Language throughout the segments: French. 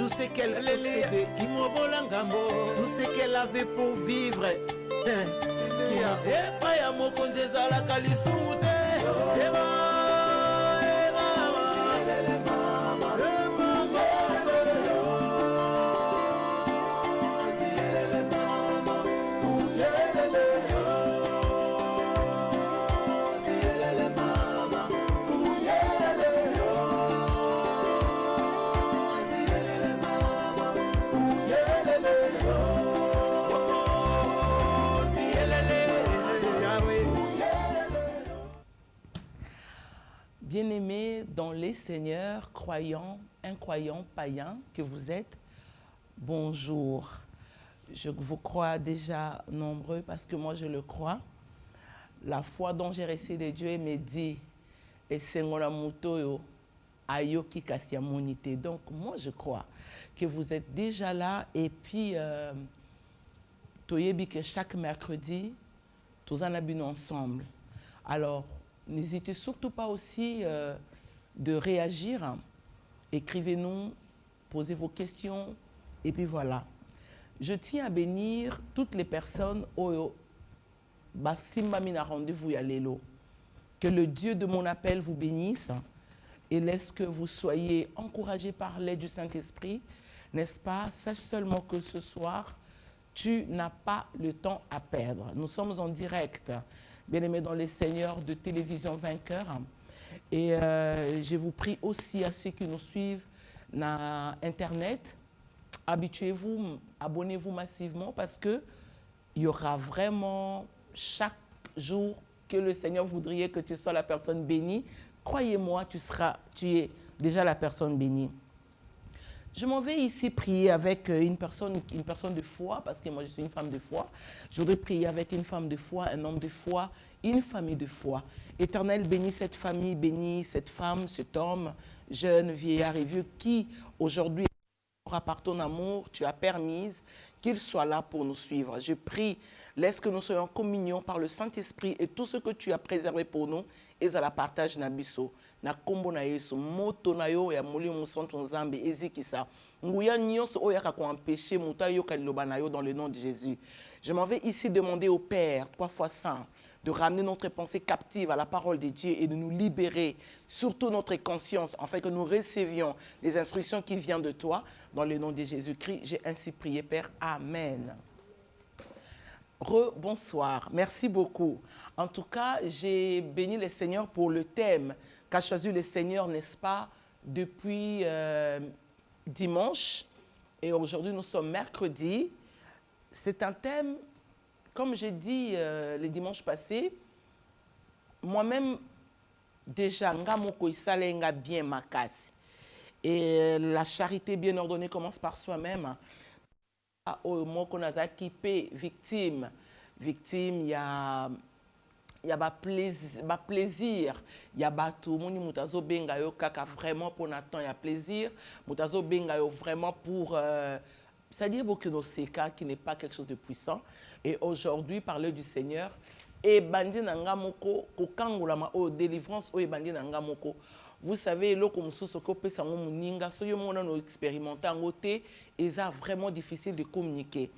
tout ce qu'elle possédait, tout ce qu'elle avait pour vivre. Bien-aimés dans les Seigneurs, croyants, incroyants, païens que vous êtes, bonjour. Je vous crois déjà nombreux parce que moi je le crois. La foi dont j'ai reçu de Dieu me dit, et c'est mon amutoyo, ayoki kasiamonite. Donc moi je crois que vous êtes déjà là et puis toyebi que chaque mercredi, tous en abîmes ensemble. Alors, n'hésitez surtout pas aussi de réagir. Écrivez-nous, posez vos questions, et puis voilà. Je tiens à bénir toutes les personnes au Basimbamina rendez-vous Yalélo. Que le Dieu de mon appel vous bénisse et laisse que vous soyez encouragés par l'aide du Saint-Esprit. N'est-ce pas? Sache seulement que ce soir, tu n'as pas le temps à perdre. Nous sommes en direct. Bien-aimés dans les seigneurs de télévision vainqueur. Et je vous prie aussi à ceux qui nous suivent sur Internet, habituez-vous, abonnez-vous massivement parce qu'il y aura vraiment chaque jour que le Seigneur voudrait que tu sois la personne bénie. Croyez-moi, tu es déjà la personne bénie. Je m'en vais ici prier avec une personne de foi, parce que moi je suis une femme de foi. Je voudrais prier avec une femme de foi, un homme de foi, une famille de foi. Éternel, bénis cette famille, bénis cette femme, cet homme, jeune, vieillard et vieux, qui aujourd'hui, par ton amour, tu as permis qu'il soit là pour nous suivre. Je prie, laisse que nous soyons en communion par le Saint-Esprit et tout ce que tu as préservé pour nous, et à la partage nabiso. Na kombo na yesu moto na yo ya moli musanto nzambe ezikisa nguya nyonso oya ka ko empêcher muta yo kaliloba na yo dans le nom de Jésus. Je m'en vais ici demander au Père 3 fois saint de ramener notre pensée captive à la parole de Dieu et de nous libérer, surtout notre conscience, afin que nous recevions les instructions qui viennent de toi dans le nom de Jésus-Christ. J'ai ainsi prié, Père. Amen. Bonsoir, merci beaucoup. En tout cas, j'ai béni le Seigneur pour le thème qu'a choisi le Seigneur, n'est-ce pas, depuis dimanche. Et aujourd'hui, nous sommes mercredi. C'est un thème, comme j'ai dit le dimanche passé, moi-même, déjà, nga moko isale nga bien makasi. Et la charité bien ordonnée commence par soi-même. Au mot qu'on a qui paie victime, il y a plaisir, il y a tout moni mutazo benga yo kaka vraiment pour Nathan il y a plaisir, mutazo benga yo vraiment pour c'est-à-dire que nos seka qui n'est pas quelque chose de puissant. Et aujourd'hui parler du Seigneur et bandi nanga moko ko kangula ma o délivrance o bandi nanga moko. Vous savez, l'eau comme ça, nous expérimenté en côté, et c'est vraiment difficile de communiquer.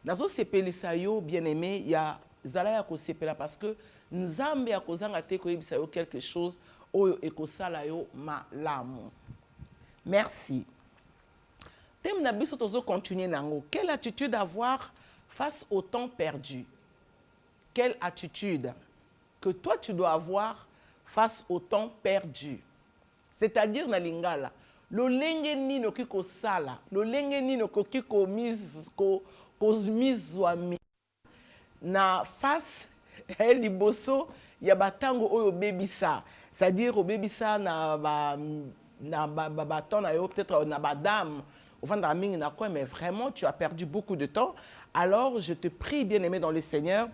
Dans ce pays, bien aimé, il y a Zalaya Kosepela parce que Nzambe a quelque chose et malamu. Merci. Thème nabiso tozo continuer nango. Quelle attitude avoir face au temps perdu? Quelle attitude que toi tu dois avoir face au temps perdu? C'est-à-dire na lingala lo lenge nino kiko sala lo lenge nino kiko mizwami na face liboso ya batango oyo bebisa, c'est-à-dire au bebisa na baton na yo peut-être na badame au fond de mingi na quoi, mais vraiment tu as perdu beaucoup de temps. Alors je te prie, bien-aimé dans le Seigneur,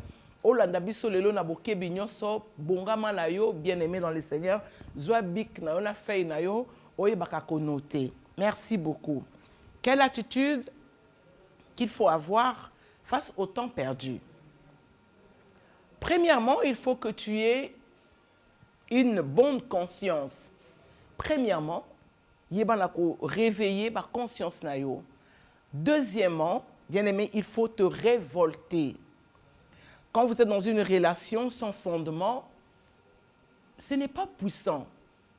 Olanda biso lelo na bokebi nyonso bongama na yo, bien-aimé dans le Seigneur, zwa bik na yo na feuille na yo oyebaka ko noter. Merci beaucoup. Quelle attitude qu'il faut avoir face au temps perdu? Premièrement, il faut que tu aies une bonne conscience. Premièrement, yebana ko réveiller ba conscience na yo. Deuxièmement, bien-aimé, il faut te révolter. Quand vous êtes dans une relation sans fondement, ce n'est pas puissant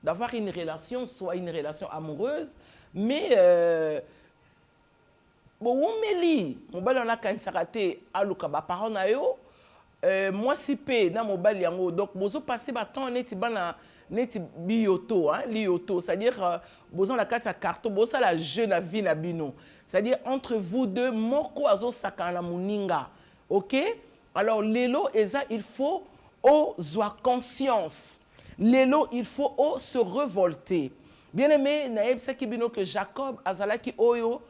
d'avoir une relation, soit une relation amoureuse, mais mobali on a quand sarate aluka ba parole na yo moi si pe na mobali yango donc bozo passer ba temps neti bana neti bioto hein lioto c'est-à-dire bozo la carte carton bozo la jeune la vie na bino c'est-à-dire entre vous deux moko azo sakana muninga OK alors lelo eza il faut ozoa conscience lelo il faut se révolter bien-aimé naeb saki bino que Jacob azalaki oyo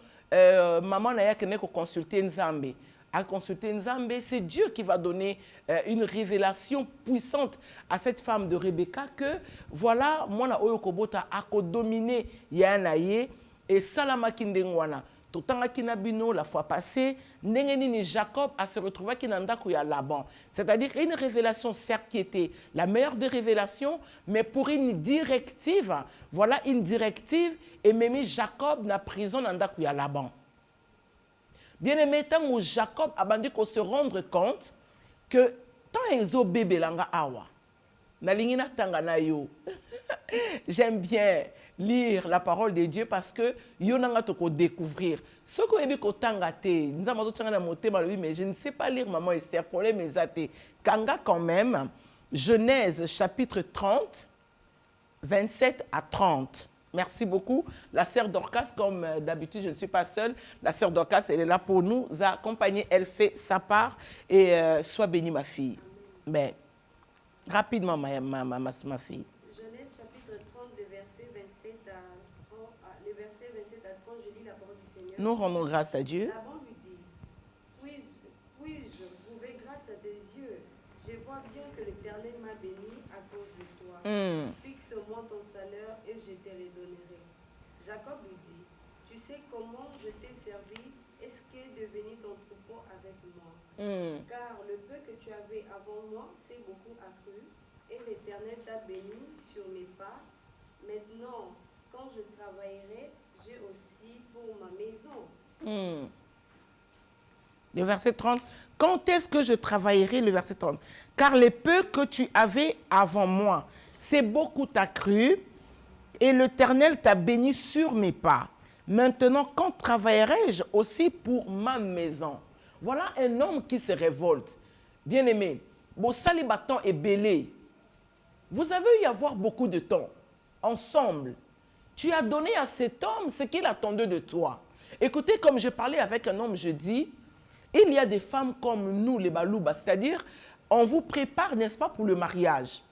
maman n'a qu'à consulter Nzambe. À consulter Nzambe, c'est Dieu qui va donner une révélation puissante à cette femme de Rebecca que voilà, moi na oyo kobota ako dominer yanaye et salama kindengwana. Totanga kinabino la fois passée, ni Jacob a se retrouvé kinandaku ya Laban. C'est-à-dire une révélation certes qui était la meilleure des révélations, mais pour une directive, voilà une directive et même Jacob na prison nandaku ya Laban. Bien aimé, tant où Jacob a bandé qu'on se rendre compte que tant ezo bébé langa awa, na lingina tangana yo. J'aime bien lire la parole de Dieu parce que yonanga toko découvrir ce que ebi ko tangate nzamazo tangana motema lui mais je ne sais pas lire maman Esther problème ezate kanga quand même Genèse chapitre 30 27 à 30. Merci beaucoup. La sœur Dorcas, comme d'habitude, je ne suis pas seule. La sœur Dorcas, elle est là pour nous accompagner. Elle fait sa part. Et sois bénie, ma fille. Mais, rapidement, ma fille. Genèse chapitre 30, le verset 27 à 30, je lis la parole du Seigneur. Nous rendons grâce à Dieu. Laban lui dit, puis-je trouver grâce à tes yeux? Je vois bien que l'Éternel m'a béni à cause de toi. Fixe-moi ton salaire et je te le donnerai. Jacob lui dit, tu sais comment je t'ai servi, est-ce qu'est devenu ton troupeau avec moi? Car le peu que tu avais avant moi, c'est beaucoup accru, et l'Éternel t'a béni sur mes pas. Maintenant, quand je travaillerai, j'ai aussi pour ma maison. Le verset 30. Quand est-ce que je travaillerai, le verset 30? Car les peu que tu avais avant moi, c'est beaucoup accru, et l'Éternel t'a béni sur mes pas. Maintenant, quand travaillerai-je aussi pour ma maison? Voilà un homme qui se révolte. Bien-aimé, bon salibaton est belé. Vous avez eu à avoir beaucoup de temps ensemble. Tu as donné à cet homme ce qu'il attendait de toi. Écoutez, comme je parlais avec un homme jeudi, il y a des femmes comme nous, les balouba, c'est-à-dire, on vous prépare, n'est-ce pas, pour le mariage.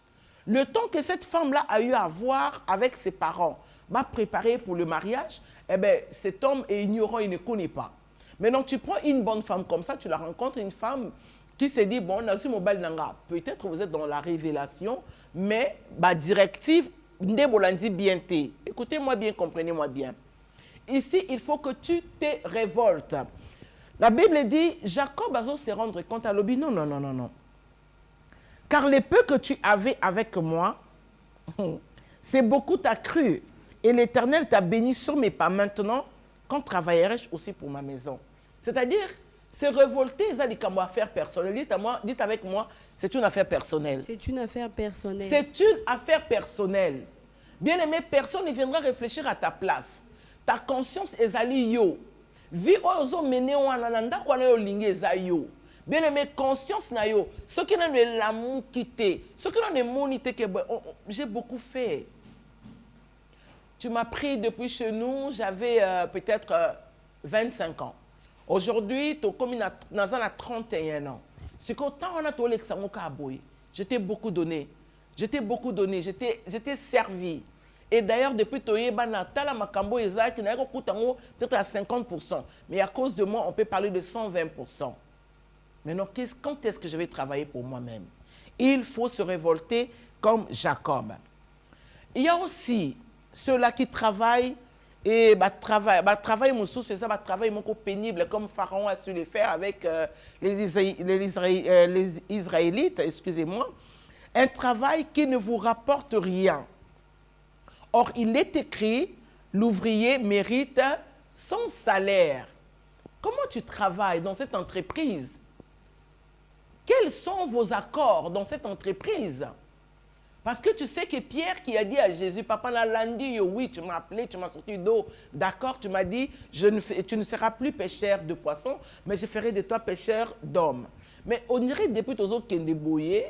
Le temps que cette femme-là a eu à voir avec ses parents, m'a préparé pour le mariage, eh bien, cet homme est ignorant, il ne connaît pas. Maintenant, tu prends une bonne femme comme ça, tu la rencontres, une femme qui se dit, bon, peut-être vous êtes dans la révélation, mais ma directive, écoutez-moi bien, comprenez-moi bien. Ici, il faut que tu te révoltes. La Bible dit, Jacob a se rendre compte à l'obi. Non, non, non, non, non. Car les peu que tu avais avec moi, c'est beaucoup accru. Et l'Éternel t'a béni sur mes pas. Maintenant, quand travaillerai-je aussi pour ma maison? C'est-à-dire, se révolter, c'est une affaire personnelle. Dites avec moi, c'est une affaire personnelle. C'est une affaire personnelle. C'est une affaire personnelle. Bien aimé, personne ne viendra réfléchir à ta place. Ta conscience est allée yo. Vie ozo mené wanananda kwa na yo lingé za yo. Bien aimé, conscience na yo. Ce qui n'a pas l'amour quitté, ce qui n'a pas monité que j'ai beaucoup fait. Tu m'as pris depuis chez nous, j'avais peut-être 25 ans. Aujourd'hui, tu as commis dans 31 ans. C'est quand on a tollé que ça m'a aboyé. Je t'ai beaucoup donné. Je t'ai beaucoup donné. Je t'ai servi. Et d'ailleurs, depuis que tu es tala makambo ezaki na ko kutango peut-être à 50%. Mais à cause de moi, on peut parler de 120%. Maintenant, quand est-ce que je vais travailler pour moi-même? Il faut se révolter comme Jacob. Il y a aussi ceux-là qui travaillent et travail moussou, c'est ça, travail beaucoup pénible comme Pharaon a su le faire avec les Israélites, excusez-moi. Un travail qui ne vous rapporte rien. Or, il est écrit l'ouvrier mérite son salaire. Comment tu travailles dans cette entreprise? Quels sont vos accords dans cette entreprise? Parce que tu sais que Pierre qui a dit à Jésus, Papa n'a lundi, oui, tu m'as appelé, tu m'as sorti d'eau. D'accord, tu m'as dit, tu ne seras plus pêcheur de poissons, mais je ferai de toi pêcheur d'hommes. Mais on dirait depuis aux autres qui ont débrouillé,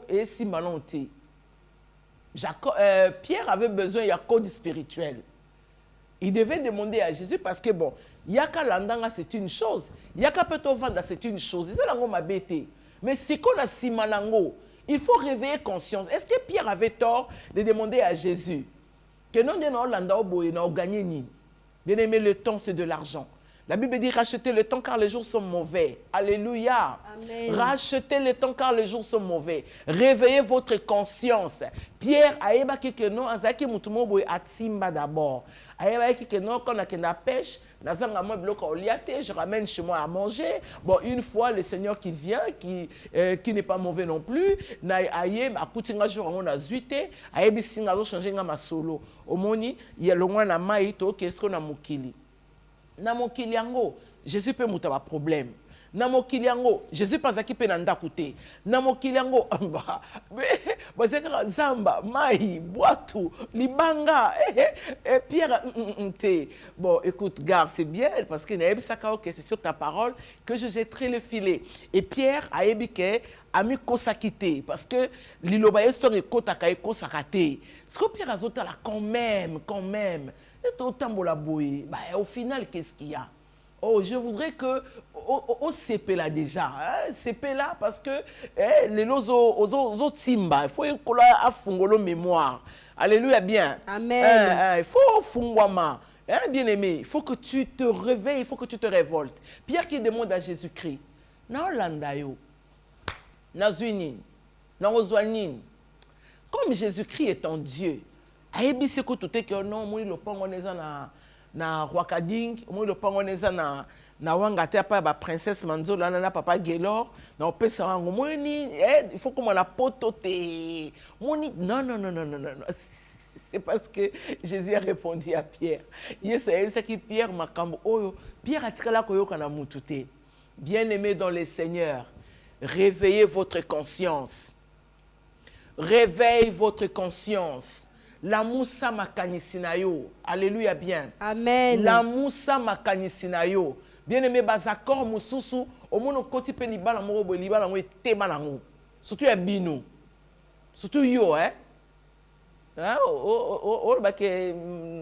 et si malonté. Pierre avait besoin d'un code spirituel. Il devait demander à Jésus parce que bon, yaka landanga c'est une chose, yaka peto vanda c'est une chose. C'est lango mabete. Mais si qu'on a simanango, il faut réveiller conscience. Est-ce que Pierre avait tort de demander à Jésus que non non landa oboye na gagner ni? Bien aimé, le temps c'est de l'argent. La Bible dit rachetez le temps car les jours sont mauvais. Alléluia. Amen. Rachetez le temps car les jours sont mauvais. Réveillez votre conscience. Pierre a ébaqué que non, azaki mutumo boy atimba d'abord. A ébaqué que non, quand on a la pêche, je ramène chez moi à manger. Bon, une fois, le Seigneur qui vient, qui n'est pas mauvais non plus, na aye a kutinga jour on a zuité, a ebisinga zo changer nga masolo. Omoni, il y a le moins na maito qu'est-ce qu'on a mukili. Na mokili yango Jésus peut muta ba problème. Na mokili yango Jésus pense ki pe na ndakuté. Na mokili yango zamba mai boitou libanga Pierre bon écoute gare c'est bien parce que c'est sur ta parole que je jetterai le filet et Pierre a ébike a mis kosakité parce que liloba histoire ekotaka ekosakate. Ce que Pierre azota là quand même et autant la bouille. Bah, au final, qu'est-ce qu'il y a? Oh, je voudrais que au CP là déjà, hein, CP là parce que les autres timba, il faut qu'on a fungolo mémoire. Alléluia bien. Amen. Il faut fungwama. Bien aimé, il faut que tu te réveilles, il faut que tu te révoltes. Pierre qui demande à Jésus-Christ, na landayo, na zuinin, na ozwanin. Comme Jésus-Christ est en Dieu. Ayebi se ko tote ke non moi le pango neza na Rwakading moi le pango neza na wangate pa ba princesse Manzola na papa Gelor na opesa wango moi ni il faut comment la potote moni non c'est parce que Jésus a répondu à Pierre c'est qui Pierre makambo oyo Pierre atikala koyoka na mutute. Bien-aimé dans le Seigneur, réveillez votre conscience. Réveille votre conscience. La moussa makanisinayo. Alléluia bien. Amen. La moussa makanisinayo. Bien aimé, bazakor mususu. Au monde koti pe libala morobo libala mo tema nango. Surtout ya binu. Surtout yo hein. Hein oh ba ke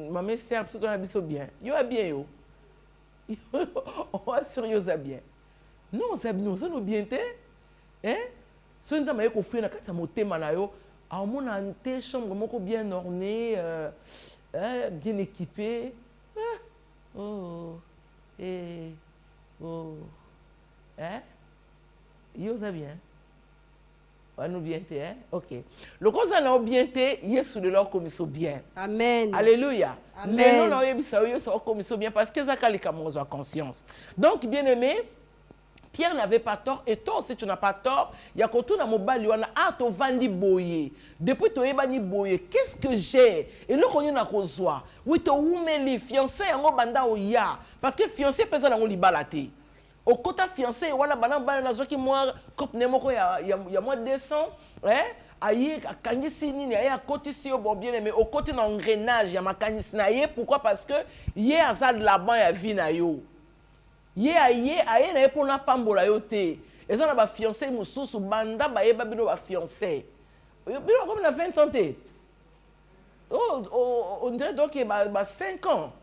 maman serbe surtout na biso bien. Yo a bien yo. On va sérieux bien. Non, ça nous bien te. Hein? Si nous avons fait na kata motema na yo. À mon ante chambre bien ornée, bien équipée. Yo ça bien. Nous bien te, hein? Ok. Le cause a bien te, Yesu de leur commission bien. Amen. Alléluia. Amen. Mais nous avons eu ça commission bien parce que ça a conscience. Donc bien aimé. Pierre n'avait pas tort et toi aussi tu n'as pas tort. Il y a quand on a mobile, on a to vandi boye. Depuis to ebani boye, qu'est-ce que j'ai? Et le qu'on y a kozwa. Oui to oumeli fiancé en banda o ya parce que fiancé pesa na libalate. Au côté fiancé wana bana bana na zoki moi cop nemoko ya moi 200, ayi kanisi nini ayi akoti si bon bien aimé au côté na engrenage ya makanisi na ye pourquoi parce que ye azad là-bas ya vie na yo. Aye na pour na pambola yote. Et ça na ba fiancé mususu banda ba yeba bino ba fiancé. Bino comme na 20 ans té. On dirait donc ba 5 ans.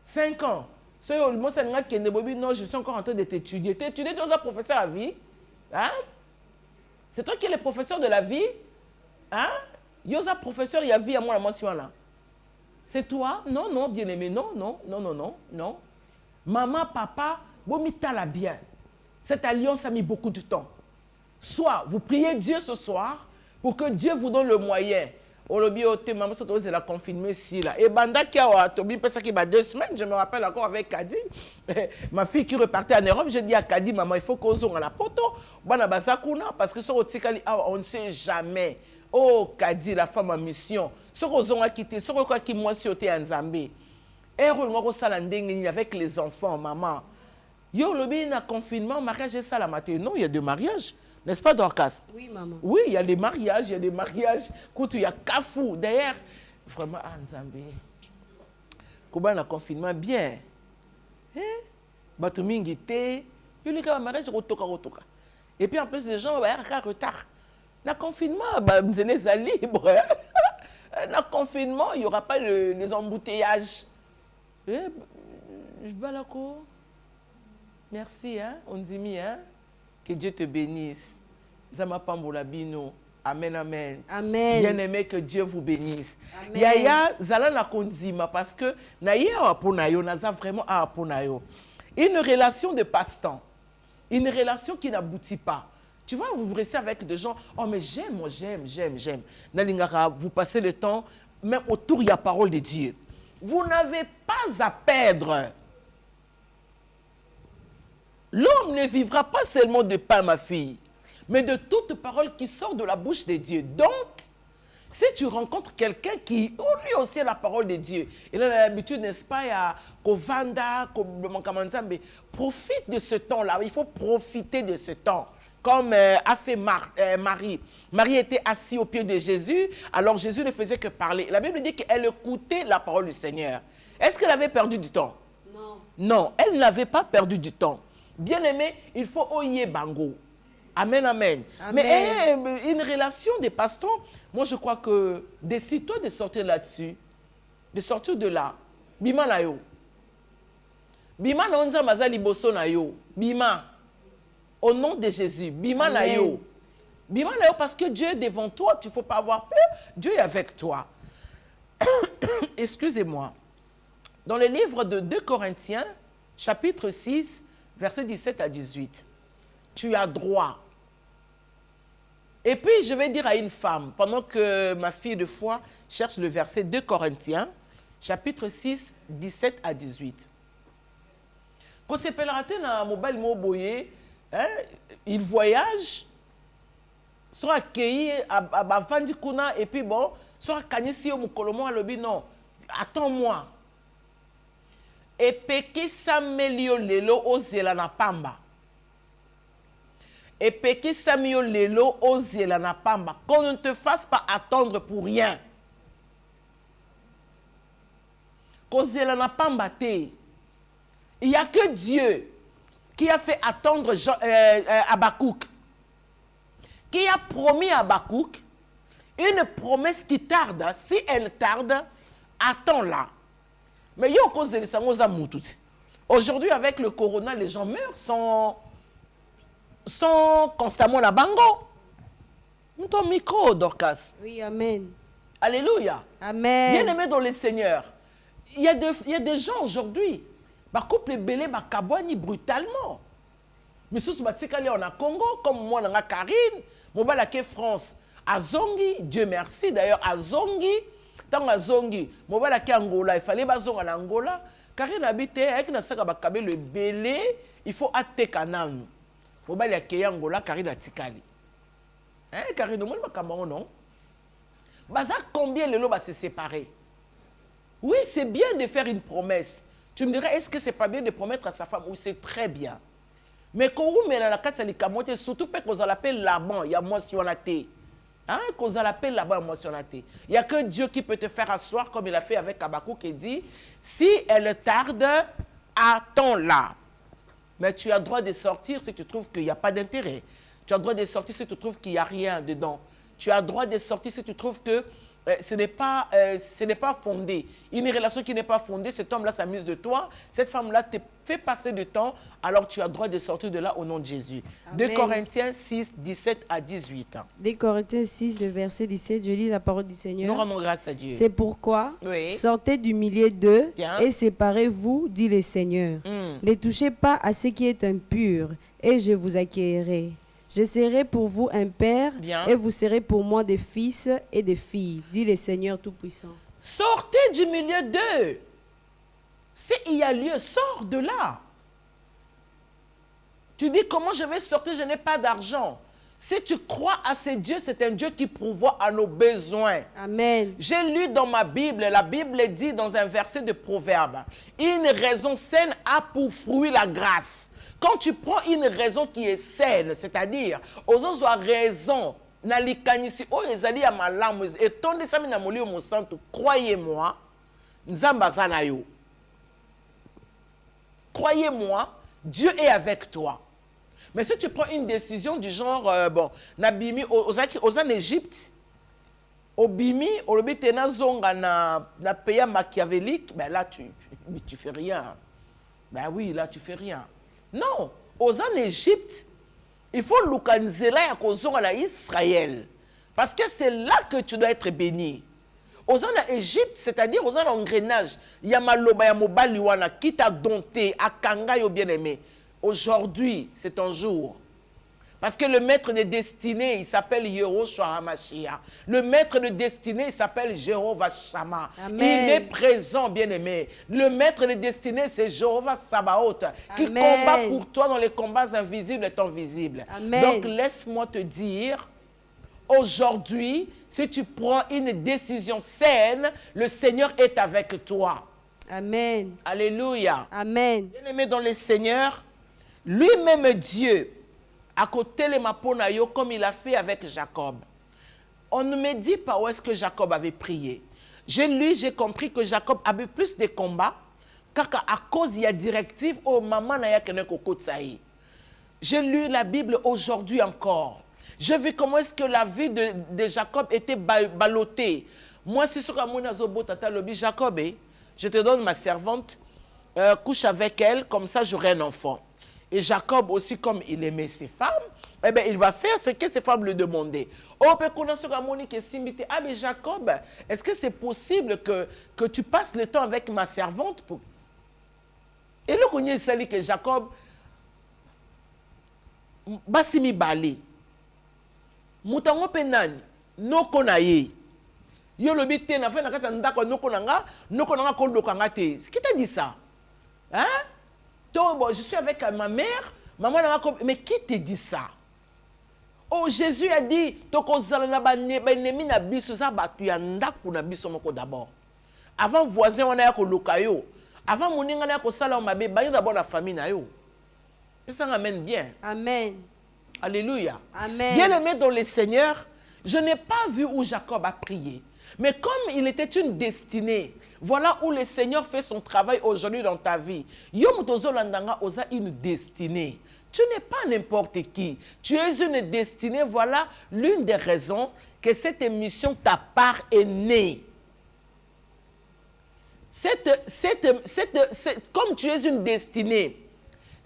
5 ans. C'est moi ça nga kende bobi non, je suis encore en train de t'étudier. T'étudier dans un professeur à vie. Hein? C'est toi qui es le professeur de la vie? Hein? Yosa professeur il y a vie à moi la mention là. C'est toi? Non, bien-aimé, non. Maman, papa, vous la bien. Cette alliance a mis beaucoup de temps. Soit vous priez Dieu ce soir pour que Dieu vous donne le moyen. Maman, c'est la confirmer ici là. Et Banda qui a 2 semaines, je me rappelle encore avec Kadi, ma fille qui repartait en Europe, j'ai dit à Kadi, maman, il faut qu'on soit à la poto, parce que on ne sait jamais. oh, Kadi, la femme en mission. Ce qu'on a quitté, ce qu'on a quitté, moi, si on était en Zambie. Et on avec les enfants, maman. Yo, le a confinement, mariage et ça la matinée. Non, il y a des mariages. N'est-ce pas, Dorcas? Oui, maman. Oui, il y a des mariages, Quand il y a Kafou. D'ailleurs, vraiment, en Zambie. Comment on a confinement bien. Batumingi te. Il y a un mariage, rotoka. Et puis en plus, les gens ont un retard. Le confinement, vous êtes libre. Le confinement, il n'y aura pas les embouteillages. Merci, hein, on dit mi, hein. Que Dieu te bénisse. Zama Pambola Bino. Amen, amen. Amen. Bien aimé, que Dieu vous bénisse. Amen. Yaya, zala na konzima parce que na ya aponayo, naza vraiment aponayo. Une relation de passe-temps. Une relation qui n'aboutit pas. Tu vois, vous restez avec des gens, oh mais j'aime. Nalingara, vous passez le temps, même autour de la parole de Dieu. Vous n'avez pas à perdre. L'homme ne vivra pas seulement de pain, ma fille, mais de toute parole qui sort de la bouche de Dieu. Donc, si tu rencontres quelqu'un qui, lui aussi, a la parole de Dieu, il a l'habitude, n'est-ce pas, à Kovanda, profite de ce temps-là. Il faut profiter de ce temps. Comme a fait Marie. Marie était assise au pied de Jésus, alors Jésus ne faisait que parler. La Bible dit qu'elle écoutait la parole du Seigneur. Est-ce qu'elle avait perdu du temps? Non. Non, elle n'avait pas perdu du temps. Bien aimé, il faut oyer bango. Amen, amen. Mais une relation de passe-temps, moi je crois que décide-toi de sortir là-dessus, de sortir de là. Bima na yo. Bima na onza mazali boso na yo. Bima. Au nom de Jésus. Bima na yo. Bima na yo parce que Dieu est devant toi, tu ne faut pas avoir peur. Dieu est avec toi. Excusez-moi. Dans le livre de 2 Corinthiens, chapitre 6, versets 17 à 18, tu as droit. Et puis, je vais dire à une femme, pendant que ma fille de foi cherche le verset 2 Corinthiens, chapitre 6, 17 à 18. Quand c'est pèlerin na mobile moboye, il voyage, soit accueilli à Bavandi Kuna, et puis bon, soit Kanisi au Mukolomo à l'obi, non, attends-moi. Et peki samelio lelo ozela na pamba. Et peki samio lelo ozela na pamba. Qu'on ne te fasse pas attendre pour rien. Kozela na pamba te. Il n'y a que Dieu qui a fait attendre Habakkuk. Qui a promis à Habakkuk une promesse qui tarde. Si elle tarde, attends-la. Mais aujourd'hui, avec le corona, les gens meurent sans constamment la bango. Ton micro, Dorcas. Oui, amen. Alléluia. Amen. Bien aimé dans le Seigneur. Il y a des gens aujourd'hui, bah couple belé bah kabouani brutalement. Mais sous batikali on a Congo comme moi on a Karine, mon balaké France, à Zongi, Dieu merci d'ailleurs à Zongi, tant à Zongi, mon balaké Angola, il fallait bazonga en Angola. Karine habite avec na saka bakabé le belé, il faut atte kanam. Mon balaké Angola, Karine atikali. Hein, Karine moi ba Cameroun non. Baza combien les lots va se séparer? Oui, c'est bien de faire une promesse. Tu me dirais, est-ce que c'est pas bien de promettre à sa femme? Oui, c'est très bien. Mais quand vous mettez la carte, surtout quand vous l'appelez Laban, il y a mentionné. Hein? Quand vous l'appelez Laban, il y a mentionné. Il n'y a que Dieu qui peut te faire asseoir comme il a fait avec Habakkuk qui dit, si elle tarde, attends-la. Mais tu as le droit de sortir si tu trouves qu'il n'y a pas d'intérêt. Tu as le droit de sortir si tu trouves qu'il n'y a rien dedans. Tu as le droit de sortir si tu trouves que ce n'est pas fondé. Une relation qui n'est pas fondée, cet homme-là s'amuse de toi, cette femme-là te fait passer du temps, alors tu as le droit de sortir de là au nom de Jésus. Amen. 2 Corinthiens 6, 17 à 18. 2 Corinthiens 6, le verset 17, je lis la parole du Seigneur. Nous rendons grâce à Dieu. C'est pourquoi, Oui. sortez du milieu d'eux Bien. et séparez-vous, dit le Seigneur. Ne touchez pas à ce qui est impur, et je vous accueillerai. Je serai pour vous un père, Bien. et vous serez pour moi des fils et des filles, dit le Seigneur Tout-Puissant. Sortez du milieu d'eux. S'il y a lieu, sors de là. Tu dis, comment je vais sortir? Je n'ai pas d'argent. Si tu crois à ce Dieu, c'est un Dieu qui pourvoit à nos besoins. Amen. J'ai lu dans ma Bible, la Bible dit dans un verset de Proverbe, une raison saine a pour fruit la grâce. Quand tu prends une raison qui est saine, c'est-à-dire, aux autres raison, croyez-moi, croyez-moi, Dieu est avec toi. Mais si tu prends une décision du genre, bon, Nabimi, aux en Égypte, au Bimi, au Lobitena Zonga na pays machiavélique, ben là, tu fais rien. Ben oui, là, tu fais rien. Non, aux en Égypte, il faut localiser là à Israël. Parce que c'est là que tu dois être béni. Aux en Égypte, c'est-à-dire aux en engrenage, il y a Maloba, il y a Mobaliwana, qui t'a dompté, à Kanga, yo bien-aimé. Aujourd'hui, c'est ton jour. Parce que le maître de destinée, il s'appelle Yehoshua HaMashiach. Le maître de destinée, il s'appelle Jéhovah Shammah. Il est présent, bien-aimé. Le maître de destinée, c'est Jéhovah Sabaoth, qui combat pour toi dans les combats invisibles et tant visibles. Amen. Donc, laisse-moi te dire, aujourd'hui, si tu prends une décision saine, le Seigneur est avec toi. Amen. Alléluia. Amen. Bien-aimé dans le Seigneur, lui-même Dieu, à côté de ma ponayo, comme il a fait avec Jacob. On ne me dit pas où est-ce que Jacob avait prié. J'ai lu, j'ai compris que Jacob avait plus de combats, car à cause il y a directive au maman na ya kene kokotsaï. J'ai lu la Bible aujourd'hui encore. Je vis comment est-ce que la vie de Jacob était ballottée. Moi, si ce que tata lobi Jacob, je te donne ma servante, couche avec elle, comme ça j'aurai un enfant. Et Jacob aussi, comme il aimait ses femmes, eh bien, il va faire ce que ses femmes lui demandaient. Oh, ah, mais Jacob, est-ce que c'est possible que tu passes le temps avec ma servante pour... Et le connaît, c'est que Jacob, basimi bali, mutango penani, no konaye. Yo le bité na fait na kata ndako no konanga kondo kangate. Qui t'a dit ça? Hein? Bon, je suis avec ma mère, maman n'a pas... Mais qui te dit ça? Oh, Jésus a dit, d'abord. Avant voisin, on a lokayo. Avant mon on a sala on d'abord la famille na yo. Ça ramène bien. Amen. Alléluia. Amen. Bien-aimé dans le Seigneur, je n'ai pas vu où Jacob a prié. Mais comme il était une destinée, voilà où le Seigneur fait son travail aujourd'hui dans ta vie. Yom tozo landanga osa une destinée. Tu n'es pas n'importe qui. Tu es une destinée. Voilà l'une des raisons que cette émission, ta part, est née. Comme tu es une destinée,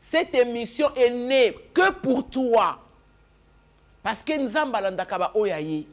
cette émission est née que pour toi. Parce que Nzamba landakaba oyaye.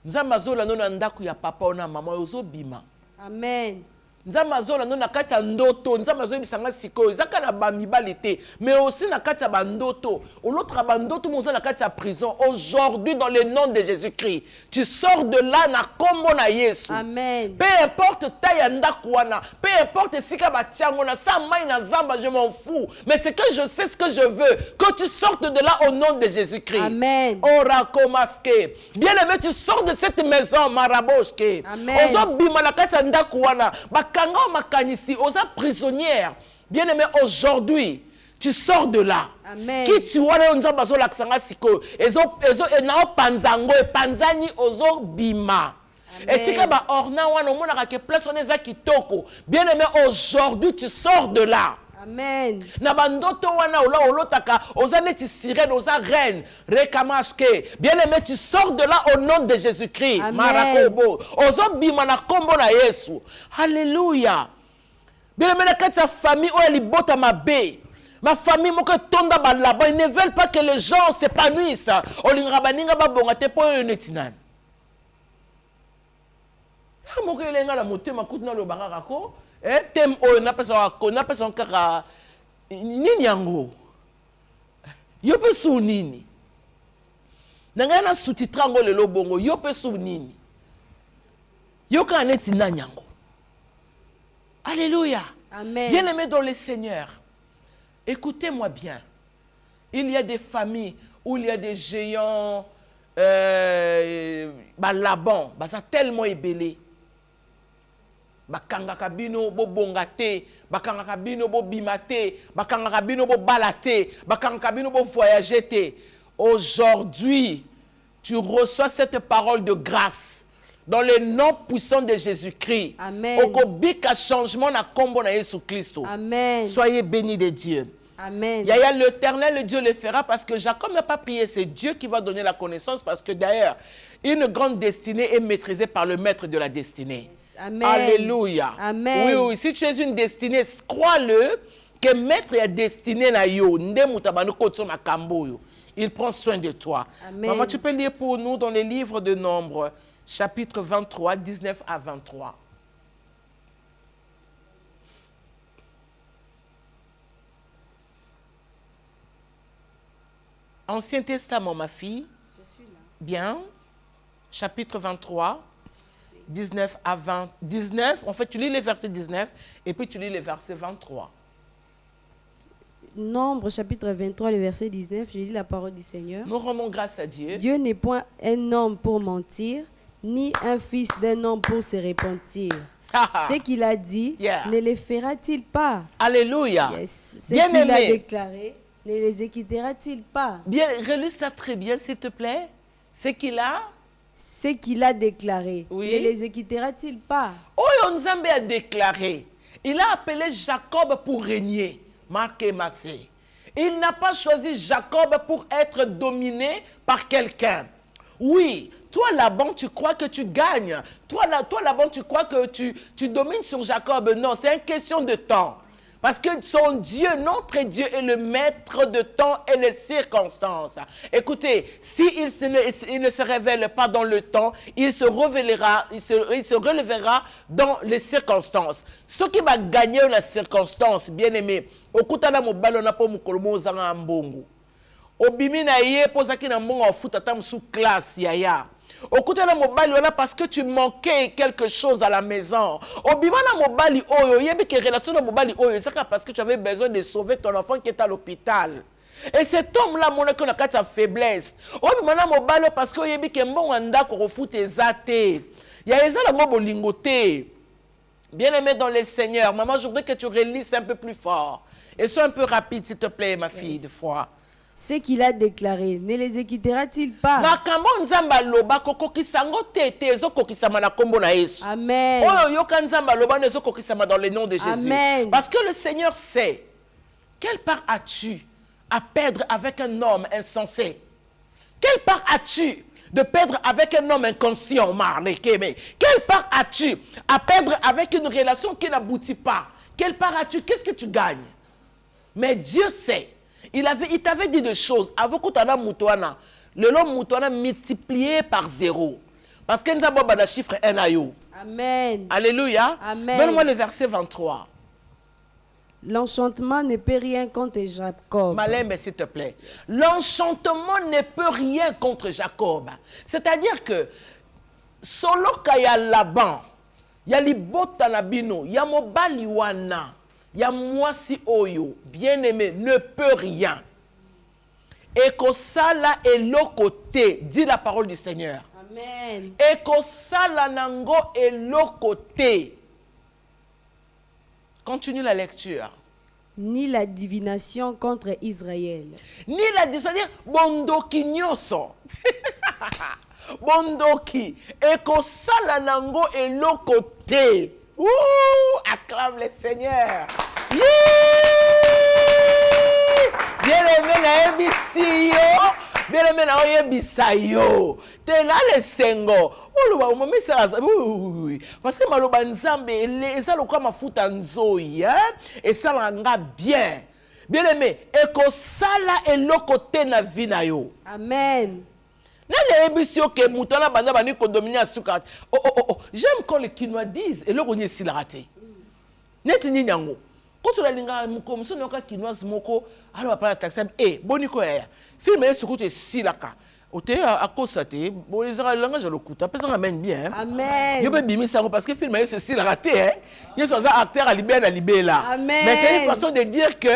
Nzamba zola nona ndaku ya papa ona mama ozo bima. Amen. Nzamba zola nona kati ya ndoto, nzamba zola bisanga sikoyo, zaka na bamibalité, mais aussi na kati ya bandoto. L'autre bandoto mozo na kati ya prison. Aujourd'hui dans le nom de Jésus-Christ, tu sors de là na kombo na Yesu. Amen. Peu importe ta ya ndaku wana, peu importe sika batiango na sa mai na zamba, je m'en fous, mais c'est que je sais ce que je veux, que tu sortes de là au nom de Jésus-Christ. Amen. Ora komaske. Bien-aimé, tu sors de cette maison maraboshke. Amen. Ozo bima na kati ya ndaku wana, bakanga makanisi, ozo prisonnière. Bien-aimé, aujourd'hui, tu sors de là. Amen. Qui tu vois là, nzamba zo laksanga siko. Ezo enao panzango e panzani ozo bima. Et si que ba orna wana omona ke place on eza kitoko. Bien-aimé, aujourd'hui, tu sors de là. Amen. Na bandoto wana ola olotaka oza neti sirène oza reine rekamashke. Bien-aimé, tu sors de là au nom de Jésus-Christ. Marakobo ozo bima na kombo na Yesu. Alléluia. Bien-aimé, na kati ya famille oya libota mabe. Ma famille moko tonda ba là-bas, ils ne veulent pas que les gens s'épanouissent. Olinga baninga ba bonga te po neti nani. Moko elenga la motema kutu na lo bakaka ko. Tem o na pesa kaka nini yango yo pe su nini nanga na sous-titrango le lobongo yo pe su nini yo ka neti na nyango. Alléluia. Amen. Bien-aimé dans le Seigneur, écoutez-moi bien. Il y a des familles où il y a des géants, Laban, ça tellement ébélé. Bakangaka bino bo bongate, bakangaka bino bo bimate, bakangaka bino bo balate, bakangaka bino bo voyagete. Aujourd'hui, tu reçois cette parole de grâce dans le nom puissant de Jésus-Christ. Amen. Okobika changement na kombo na Jésus Christ. Amen. Soyez bénis de Dieu. Amen. Yaya, l'Éternel, Dieu le fera parce que Jacob n'a pas prié. C'est Dieu qui va donner la connaissance parce que d'ailleurs, une grande destinée est maîtrisée par le maître de la destinée. Amen. Alléluia. Amen. Oui, oui. Si tu es une destinée, crois-le que maître est destiné na yo. Il prend soin de toi. Amen. Maman, tu peux lire pour nous dans les livres de Nombres, chapitre 23, 19 à 23. Ancien Testament, ma fille. Je suis là. Bien. Chapitre 23, 19 à 20. 19, en fait, tu lis les versets 19 et puis tu lis les versets 23. Nombre chapitre 23, le verset 19, je lis la parole du Seigneur. Nous rendons grâce à Dieu. Dieu n'est point un homme pour mentir, ni un fils d'un homme pour se repentir. Ce qu'il a dit, Yeah. ne le fera-t-il pas? Alléluia. Yes. Ce Bien qu'il a aimé. déclaré, ne les exécutera-t-il pas? Bien, relis ça très bien, s'il te plaît. Ce qu'il a. Ce qu'il a déclaré, Oui. ne les exécutera-t-il pas? Oyo Nzambe a déclaré. Il a appelé Jacob pour régner. Marquez Massé. Il n'a pas choisi Jacob pour être dominé par quelqu'un. Oui, toi là-bas, tu crois que tu gagnes. Toi là-bas, tu crois que tu domines sur Jacob. Non, c'est une question de temps. Parce que son Dieu, notre Dieu, est le maître de temps et les circonstances. Écoutez, s'il il ne se révèle pas dans le temps, il se relèvera dans les circonstances. Ce qui va gagner la circonstance, bien aimé, okutana mobalo na po mukolomo zanga mbongo. Obimi na ye pozaki na mbongo ofuta tam sous classe yaya. Okutana mobali wana parce que tu manquais quelque chose à la maison. Obimana mobali oyo yebi que relation na mobali oyo c'est parce que tu avais besoin de sauver ton enfant qui est à l'hôpital. Et cet homme-là, mon école a sa faiblesse. Obimana mobali parce que yebi que mbongo ndako refoute ezate. Ya ezala mobo lingote. Bien aimé dans les seigneurs, maman, je voudrais que tu relisses un peu plus fort. Et sois un peu rapide, s'il te plaît, ma fille, de foi. Ce qu'il a déclaré, ne les exécutera-t-il pas? Makambo nzamba loba kokokisango tete ezokokisama na kombo na Yesu. Amen. Oyo yoka nzamba loba nezokokisama dans le nom de Jésus. Amen. Parce que le Seigneur sait. Quelle part as-tu à perdre avec un homme insensé? Quelle part as-tu de perdre avec un homme inconscient, Marlekeme? Quelle part as-tu à perdre avec une relation qui n'aboutit pas? Quelle part as-tu? Qu'est-ce que tu gagnes? Mais Dieu sait. Il t'avait dit des choses. Avant que tu aies Moutouana, le nom Moutouana multiplié par 0. Parce qu'il y a un chiffre 1 à you. Amen. Alléluia. Amen. Donne-moi le verset 23. L'enchantement ne peut rien contre Jacob. Malem, s'il te plaît. L'enchantement ne peut rien contre Jacob. C'est-à-dire que, solo kaya Laban, ya libota na bino, ya mobali wana, ya mwasi oyo, bien-aimé, ne peut rien. Et que ça là est l'autre côté, dit la parole du Seigneur. Amen. Et que ça là nango est l'autre côté. Continue la lecture. Ni la divination contre Israël. Ni la c'est-à-dire bondoki nyoso. Bondoki. Et que ça là nango est l'autre côté. Ouh, acclame le Seigneur. Yeah! Bien-aimé na ebisiyo. Bien-aimé na oyebisayo. Tena le sengo. Oluba umami sasa. Parce que maloba nzambe eza lokwa mafuta nzoyi, et ça ranga bien. Bien-aimé, et que ça là est le côté na vie na yo. Amen. J'aime quand les Kinois disent, et leur on est si raté. Net ni nyango. Quand on a l'inga comme ça, on a Kinois moko, alors on va parler de taxi. Eh, boniko ya. Film est sur côté si laka. Ote à cause te bon les langage le kuta personne amène bien Amen. yo be bimi ça parce que film est ceci raté hein il sont acteur à libé là Amen. mais c'est une façon de dire que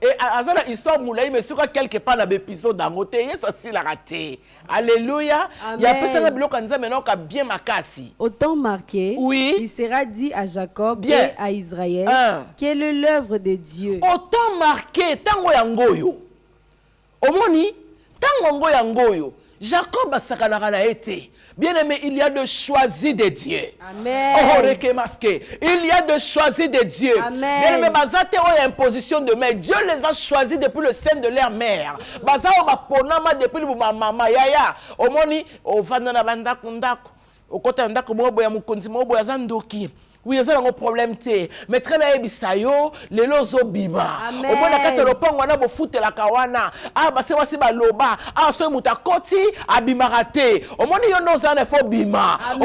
et azala histoire moulay mais sur quelque part dans l'épisode d'angote il ceci raté alléluia il y a personne bloc en disant maintenant qu'a bien makasi Autant marqué, oui, il sera dit à Jacob bien. et à Israël quelle est l'œuvre de Dieu. Autant marqué tango yangoyo omoni tango yangoyo Jacob a sakanara été. Bien-aimé, il y a de choisi de Dieu. Amen. Oh, masqué. Il y a de choisi de Dieu. Amen. Bien-aimé, Bazate a imposition de main. Dieu les a choisis depuis le sein de leur mère. Baza o baponama depuis le maman yaya. Omoni o vandana banda kundako. O kota ndako mobo ya mukonzi mobo ya zandoki. Oui, il y a un problème. Mais très bien, bisayo, les lozo bima. Au moins, la carte le on a beau foutre la kawana. Ah, bah c'est voici ba loba. Ah, ce mutakoti, abimarate. Au moins, il y a nos ans fo bima. Oh,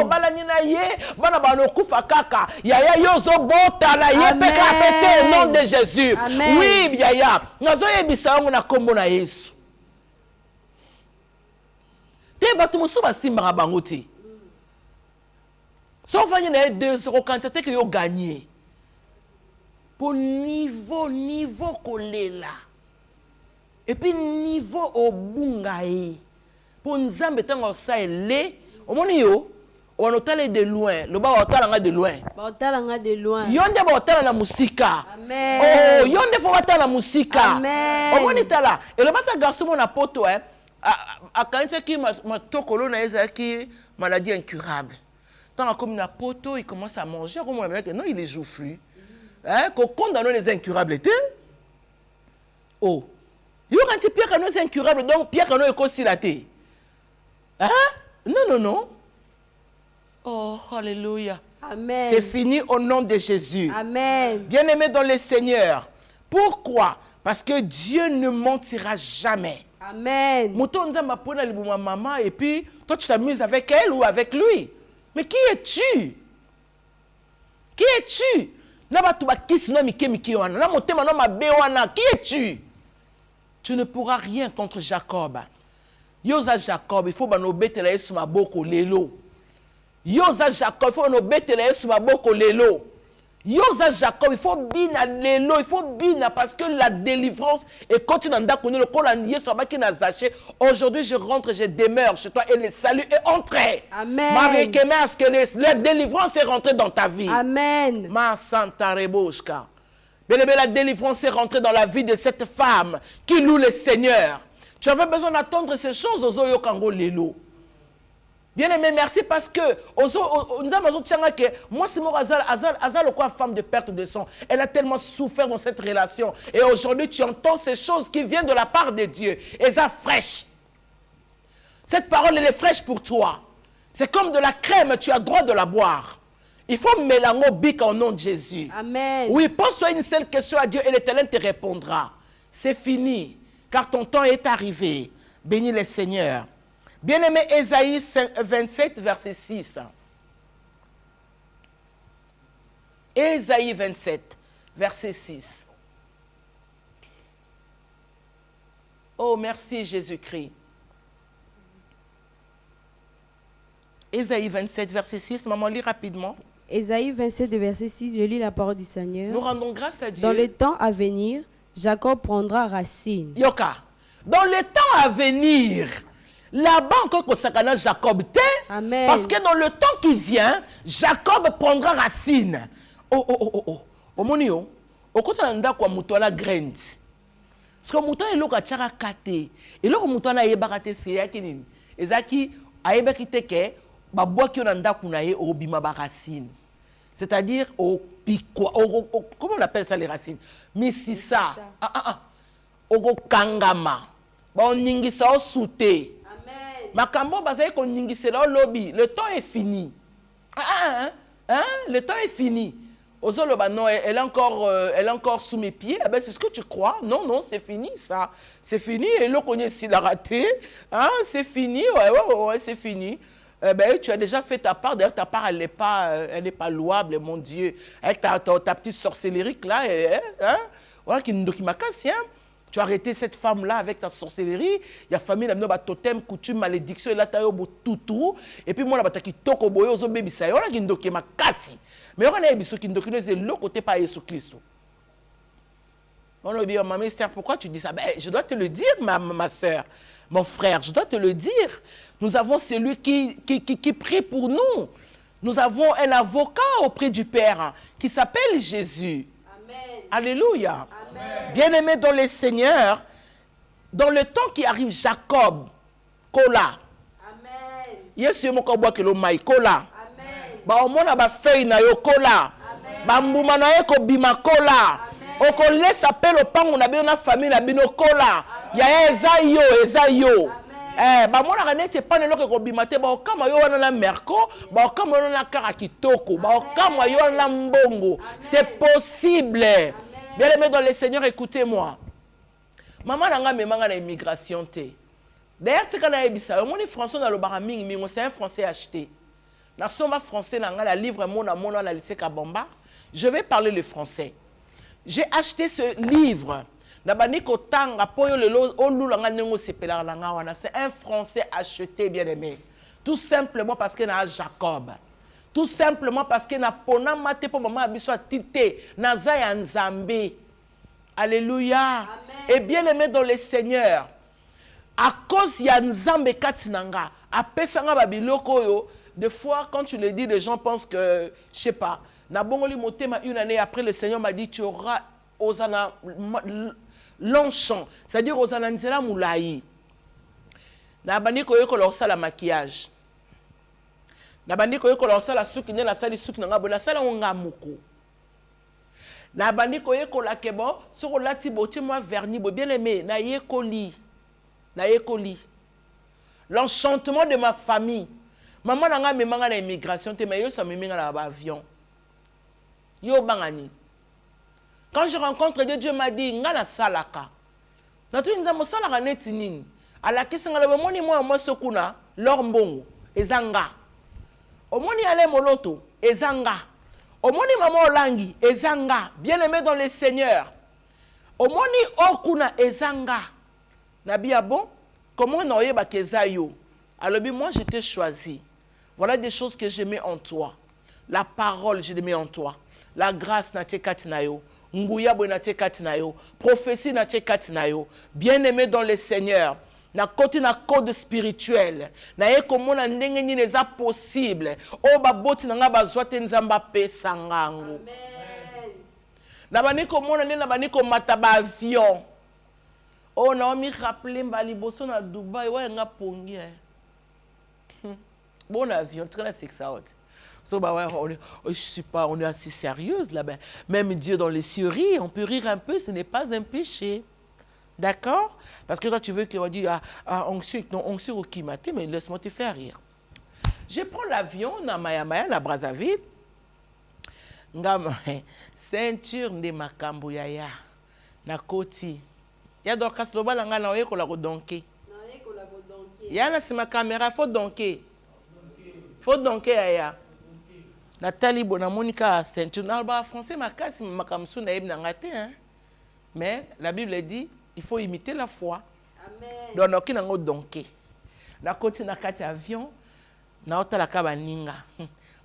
on va la nina ye, bana ba no kufa kaka. Yaya yozo bota la ye peka pété au nom de Jésus. Amen. Oui, yaya. Nazo ye bisayo on a kombo na Yesu. Te batu musu ba simba bangote. Sauf qu'il y a 2 quantité que vous gagnez. Pour niveau là. Et puis niveau au bungaï. Pour nous embêter ça est au moment où on entend de loin, le bas on de loin. Baotalanga de loin. Yonde ba la musika. Amen. Oh, yonde faut la musika. Amen. Au moment là, et le matin garçon mon apoto hein. A quand c'est qui ma tokolo na ezaki maladie incurable. Dans comme une poto, il commence à manger. Non, il est joufflu. Hein? Qu'on condamne les incurables. Oh. Il y a un petit Pierre Cano est incurable, donc Pierre Cano est consilaté. Hein? Non. Oh, alléluia. Amen. C'est fini au nom de Jésus. Amen. Bien-aimé dans le Seigneur. Pourquoi? Parce que Dieu ne mentira jamais. Amen. Mouton nzamba pona libuma maman et puis toi tu t'amuses avec elle ou avec lui. Mais qui es-tu? Qui es-tu? Qui es-tu? Tu ne pourras rien contre Jacob. Yosa Jacob, il faut que tu sur ma boko lelo. Yosa Jacob, il faut que tu sur ma boko lelo. Yosa Jacob, il faut bina lelo, il faut bina parce que la délivrance est continue dans le aujourd'hui je rentre, je demeure chez toi et le salut est entré. Amen. Marie Kemas, que la délivrance est rentrée dans ta vie. Amen. Ma Santa Reboshka. Bien aimé, la délivrance est rentrée dans la vie de cette femme qui loue le Seigneur. Tu avais besoin d'attendre ces choses aux Oyo Kango Lelo. Bien aimé, merci parce que moi, c'est moi, Azal, quoi, femme de perte de sang. Elle a tellement souffert dans cette relation. Et aujourd'hui, tu entends ces choses qui viennent de la part de Dieu. Et ça fraîche. Cette parole, elle est fraîche pour toi. C'est comme de la crème, tu as droit de la boire. Il faut mélanger bic au nom de Jésus. Amen. Oui, pose-toi une seule question à Dieu et l'Éternel te répondra. C'est fini, car ton temps est arrivé. Bénis le Seigneur. Bien-aimé, Ésaïe 27, verset 6. Ésaïe 27, verset 6. Oh, merci Jésus-Christ. Ésaïe 27, verset 6. Maman, lis rapidement. Ésaïe 27, verset 6, je lis la parole du Seigneur. Nous rendons grâce à Dieu. Dans le temps à venir, Jacob prendra racine. Yoka. Dans le temps à venir, là-bas encore que sakana Jacob te. Amen. Parce que dans le temps qui vient, Jacob prendra racine. Oh. Omonio. Okota nda kwa mutola grand. Parce que mutola eloka tchara kate. Eloko mutola yebaka te se yaki nini. Ezaki ayebaki te ke babwa ki nda kuna ye obima ba racine. C'est-à-dire au piquois, comment on appelle ça les racines? Misisa. Ogo kangama. Bon ningisa o souté. Amen. Makambo bazaye ko ningisela o lobby. Le temps est fini. Le temps est fini. Ozoloba non, elle est encore sous mes pieds. Eh ben, c'est ce que tu crois? Non, c'est fini ça. C'est fini. Et l'eau connaît s'il a raté. C'est fini. Ouais, c'est fini. Eh ben, tu as déjà fait ta part. D'ailleurs, ta part, elle n'est pas louable, mon Dieu. Avec ta petite sorcellerie là, voilà, qui nous documente. Tu as arrêté cette femme-là avec ta sorcellerie. Il y a famille, il y a totem, coutume, malédiction, il y a tout. Et puis moi, il y a toko boyo, zo baby sa, il y a qui ndoki ma kasi. Mais il y a qui ndoki c'est le côté pas Jésus Christ. On lui dit, ma mère, pourquoi tu dis ça? Ben, je dois te le dire, ma soeur, mon frère, je dois te le dire. Nous avons celui qui prie pour nous. Nous avons un avocat auprès du Père qui s'appelle Jésus. Amen. Alléluia. Amen. Bien-aimé dans le Seigneur, dans le temps qui arrive, Jacob, Kola. Amen. Yesu mo ko boa ke lo mai Kola. Amen. Ba omona ba fei na yo Kola. Ba mbuma na yo ko bima Kola. O ko laisse appel au pango na bino na famille na bino Kola. Ya eza yo. Ba mona kanete pa nelo ko bima te ba okama yo wana na merco, ba okama yo na kaka kitoko, ba okama yo na mbongo. C'est possible. Bien-aimé dans le Seigneur, écoutez-moi. Maman nanga memanga na immigration te. D'ailleurs, tu connais ebisa, mon français dans le baraming mingo, c'est un français acheté. Na soma français nanga la livre mona na lycée Kabamba. Je vais parler le français. J'ai acheté ce livre. C'est un français acheté, bien-aimé. Tout simplement parce qu'il y a Jacob. Tout simplement parce qu'il y a Pona Mate pour maman Abiswa Tite. Naza Nzambe. Alléluia. Et bien-aimé dans le Seigneur. À cause de Nzambe Katinanga. À Pesanga Babiloko yo. Des fois, quand tu le dis, les gens pensent que, je sais pas. Nabongoli Motema, une année après, le Seigneur m'a dit, tu auras Osana Longchamp, c'est-à-dire Osana Nzela Moulaï. Nabandi koyeko leur sala maquillage. Nabandi koyeko leur sala souki ne la sali souki nanga bona sala nga muko. Nabandi koyeko la kebo sur la tiboti moi verni bo bien aimé na yekoli. Na yekoli. L'enchantement de ma famille. Maman nanga memanga na immigration te mais yo so meminga na avion. Yo bangani. Quand je rencontre Dieu, Dieu m'a dit, nga na salaka. Na tu nza mo salaka neti nini. Ala kisinga lebe moni moi sokuna lor mbongo ezanga. Omoni ale moloto ezanga. Omoni maman olangi ezanga. Bien-aimé dans le Seigneur. Omoni okuna ezanga. Nabia bon, comment on yeba kezayo. Alors moi je t'ai choisi. Voilà des choses que je mets en toi. La parole je les mets en toi. La grâce na tekatinayo. Nguya bona tekatinayo. Prophétie na tekatinayo. Bien-aimé dans le Seigneur. Na côté na code spirituel. Na ekomona ndenge ni neza possible. O baboti na nga bazwate nzamba pesa ngango. Amen. Na baniko mona na baniko mataba avion. Oh Naomi rappelé mbali boso na Dubai wa nga pongi. Bon avion, très sexy. So, bah ouais, je sais pas, on est assez sérieuse là-bas. Même Dieu dans les cieux rit, on peut rire un peu, ce n'est pas un péché. D'accord? Parce que toi, tu veux qu'on dise, on sait au Kimate, mais laisse-moi te faire rire. Je prends l'avion, na Maya, na Brazzaville. Ceinture de makambo yaya. Na koti. Ya dorkas loba langa na oye ko la kodonke. Ya na sima caméra, faut donker. Faut donker yaya. Nathalie Bonamonica ceinture na français makasi makamsu na ebna ngate hein. Mais la Bible dit il faut imiter la foi. Amen. Donc na kina ngo donker. Na koti na kati avion na otala ka baninga.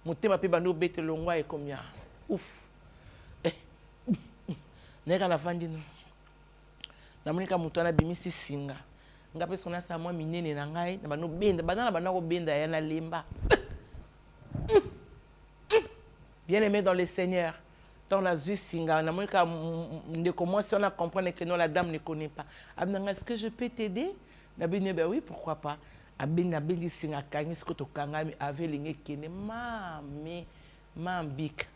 Mutema pe bando bete longwa e combien. Ouf. Neka na fandi no. Na monika mutana bimisi singa. Nga pe sona sa mwa minene na ngai na bano benda badana banako benda ya na lemba. Bien-aimé dans le Seigneur, ton azui singa, on a commencé à comprendre que non, la dame ne connaît pas. Est-ce que je peux t'aider? Ben oui, pourquoi pas. Abin abeli singa kangi skoto kangami ave linge kene mama bike.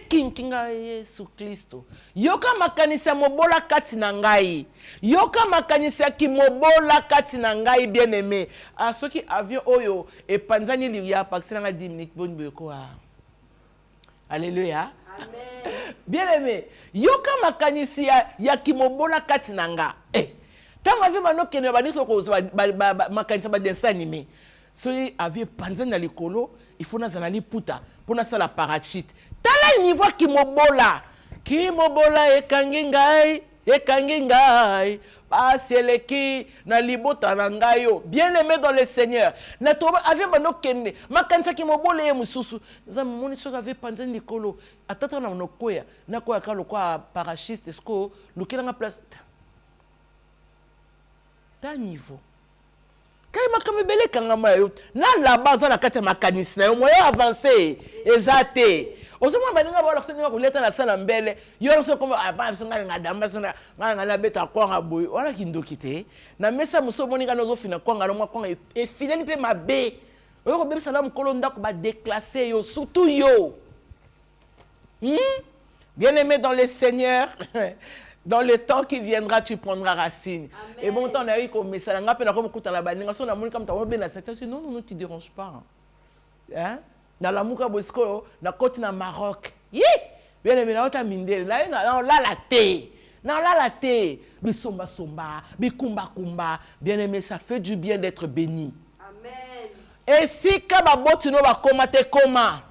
Kinga Yesu Kristo. Yoka makanisa mobola kati na ngai. Yoka makanisa ki mobola kati na ngai bien-aimé. A ceux qui avion oyo et panzani liya pakisana nga 10 minutes bon beko. Alléluia. Amen. Bien-aimé, yoka makanisi ya ki mobola kati na nga. Tant avion bano kene ba diso ko makanisa ba dessin animé. Soki avion panzani na likolo, il faut na zanali puta pour na sala parachute. Tala niveau qui mobola Kimobola ekangi ngai. Paseleki na libota na ngayo. Bien-aimé dans le Seigneur. Na toba avait bano kende. Makanisa kimobola ye mususu. Nzambe moni soka avait panzani likolo. Atata na nokoya. Na koya ka lokwa parachiste esko lukela nga place. Ta niveau. Kai makamebele kangama yo. Na la base na kati makanisi na yo moyo avancer. Ezate. Osoma baninga ba loksenga kuleta na sala mbele yo so comme ba singa ngadamba sina ngana beta kwanga boy wala kindokite na mesa muso boninga nozo fina kwanga no kwanga e fidèle pe mabe oyo ko bebisa la mukolo ndako ba déclasser yo surtout yo bien-aimé dans le Seigneur. Dans le temps qui viendra, tu prendras racine. Amen. Et bon temps, on a eu comme message, on a appelé comme écoute à la bannière, on a montré comme tu as bien la secte. Non, non, non, tu ne déranges pas. Hein? Dans la mouka bosco, na côte na Maroc. Yi! Bien aimé, na ota mindel. Là, la thé. Non, là, la thé. Bisomba somba, bikumba kumba. Bien aimé, ça fait du bien d'être béni. Amen. Et si kababo tu no ba koma te koma. Amen.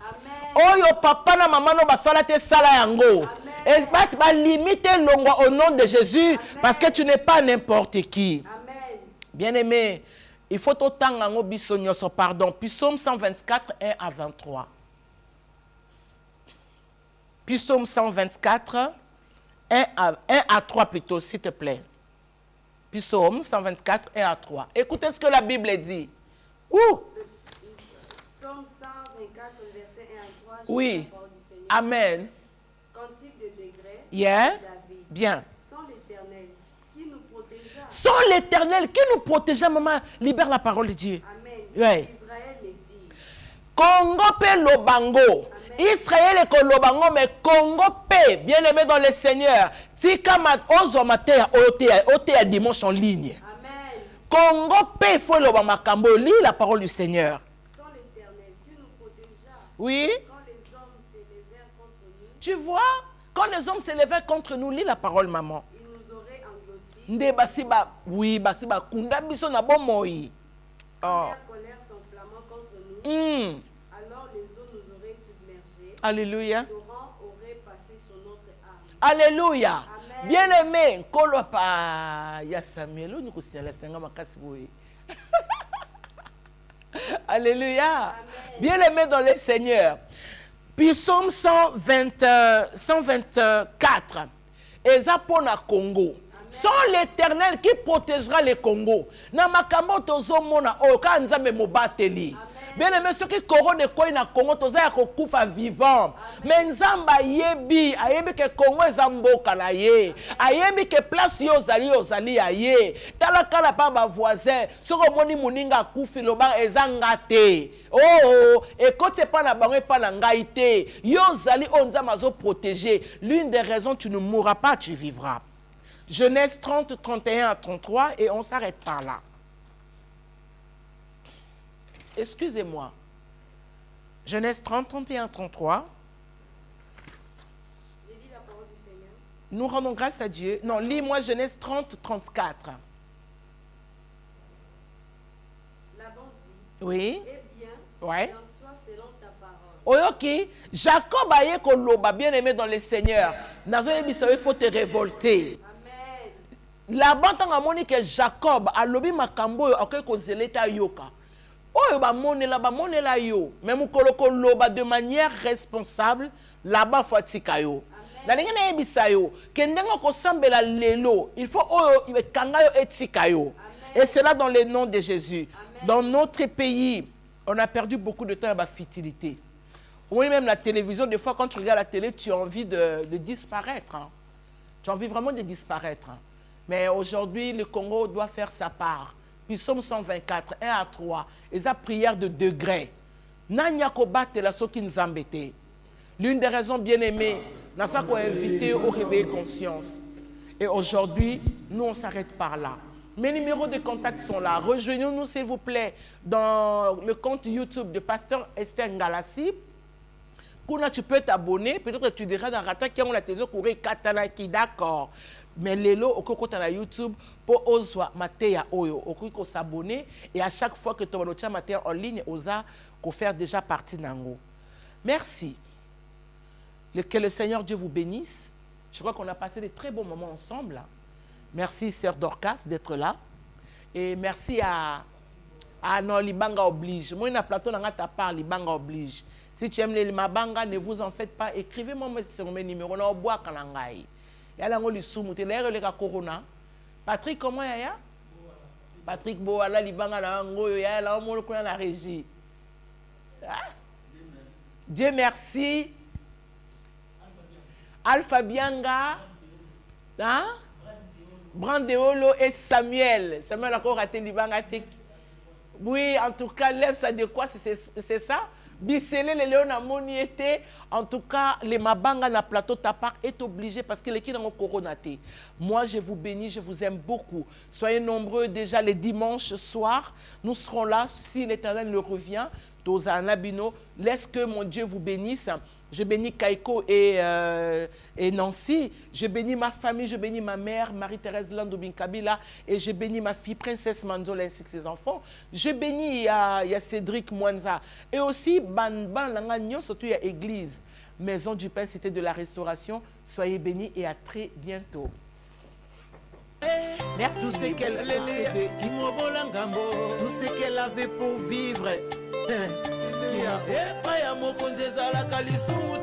Oh yo papa na maman no ba sala te sala yango. Amen. Et ba limiter longwa au nom de Jésus. Amen. Parce que tu n'es pas n'importe qui. Amen. Bien aimé. Il faut autant en obisonioso, pardon. Psaume 124, 1 à 23. Psaume 124, 1 à 3 plutôt, s'il te plaît. Psaume 124, 1 à 3. Écoutez ce que la Bible dit. Psaume 124, verset 1 à 3. Oui. Amen. Cantique de degré. Yeah. David. Bien. Sans l'Éternel, qui nous protégea. Sans l'Éternel, qui nous protégea, maman, libère la parole de Dieu. Amen. Ouais. Israël les dit. Congo pe lobango. Amen. Israël est lobango, mais Congo pe, bien aimé dans le Seigneur. Tika mat ozo matin ote à dimanche en ligne. Amen. Congo pe, il faut lobango, lis la parole du Seigneur. Sans l'Éternel, qui nous protégea. Oui. Quand les hommes s'élevèrent contre nous. Tu vois, quand les hommes s'élevaient contre nous, lis la parole, maman. Ils nous auraient engloutis. Nde basiba, oui, basiba kunda biso na bomoi. Quand leur colère s'enflammant contre nous, alors les eaux nous auraient submergés. Alléluia. Le torrent aurait passé sur notre âme. Alléluia. Amen. Bien-aimé, kolo pa ya Samuel, on nous signale senga makasi boy. Alléluia. Amen. Bien-aimé dans le Seigneur. Psaume 124. Ezapona Congo. Sans l'Éternel qui protégera les Congo. Na makambo tozo mona oka nzambe mobateli. Bien aimé, ceux qui couronnent quoi na Congo, toza ya kokufa vivant. Mais nzamba yebi, ayebi ke Congo ezamboka na ye. Ayebi ke place yo ozali aye. Talakala pa ba voisin, soko moni muninga kufi loba ezanga te. Oh, écoute pas na bango pas na ngai te. Yo ozali onzamba zo protéger. L'une des raisons tu ne mourras pas, tu vivras. Genèse 30, 31 à 33 et on s'arrête par là. Excusez-moi. Genèse 30, 31, 33. J'ai dit la parole du Seigneur. Nous rendons grâce à Dieu. Non, lis-moi Genèse 30, 34. Laban dit. Oui. Eh bien, Ouais. qu'il en soit selon ta parole. Oyoki, Jacob a yé koloba, bien aimé dans le Seigneur. Nazo yebisawe, il faut te révolter. Amen. Laban tanga moni que Jacob a lobi makambo oke ko zeleta yoka. Oyo ba monela yo, même koloko loba de manière responsable, là-bas faut tika yo. Na ngene yebisa yo, kendengo ko sambela lelo, il faut oyo kanga yo etika yo. Et c'est là dans le nom de Jésus. Amen. Dans notre pays, on a perdu beaucoup de temps à la futilité. Oui, même la télévision, des fois quand tu regardes la télé, tu as envie de disparaître. Hein. Tu as envie vraiment de disparaître. Hein. Mais aujourd'hui, le Congo doit faire sa part. Psaume 124, 1 à 3. Et sa prière de degré. L'une des raisons bien aimées, nous avons invité au réveil conscience. Et aujourd'hui, nous on s'arrête par là. Mes numéros de contact sont là. Rejoignez-nous s'il vous plaît dans le compte YouTube de Pasteur Esther Ngalassi. Quand tu peux t'abonner, peut-être que tu diras dans Rata qui a la télé Katana qui d'accord. Mais lelo au côté de YouTube pour oswa matéya oyo au s'abonner et à chaque fois que tu vas matéya en ligne osa ko faire déjà partie nango. Merci. Que le Seigneur Dieu vous bénisse Je crois qu'on a passé des très bons moments ensemble. Merci, Sœur Dorcas, d'être là. Et merci à non, Libanga oblige. Moi, na plateau, ta part, Libanga oblige. Si tu aimes les Mabanga, ne vous en faites pas. Écrivez-moi sur mes numéros. On a bois kanangai. Yala ngoli soumouté. D'ailleurs, le corona. Patrick, comment yaya? Patrick Boala, Libanga na ngo yala omo ko na régie. Dieu merci. Alpha Bianga. Hein? Brandeolo et Samuel. Samuel a encore raté Libanga. Oui, en tout cas, lève ça de quoi? C'est ça? Bissele le Léon a moniété. En tout cas, les Mabanga na plateau Tapar est obligé parce que les qui ont coronaté. Moi, je vous bénis, je vous aime beaucoup. Soyez nombreux déjà les dimanches soirs. Nous serons là si l'Éternel le revient. Nabino, laisse que mon Dieu vous bénisse. Je bénis Kaiko et Nancy. Je bénis ma famille, je bénis ma mère, Marie-Thérèse Landobin Kabila. Et je bénis ma fille, Princesse Manzola, ainsi que ses enfants. Je bénis il y a Cédric Mwanza. Et aussi, surtout il y a Église, Maison du Pain, Cité de la Restauration. Soyez bénis et à très bientôt. Merci. Tout ce qu'elle avait, tout ce qu'elle avait pour vivre. Qui a pas ya mokonzi ezalaka lisumu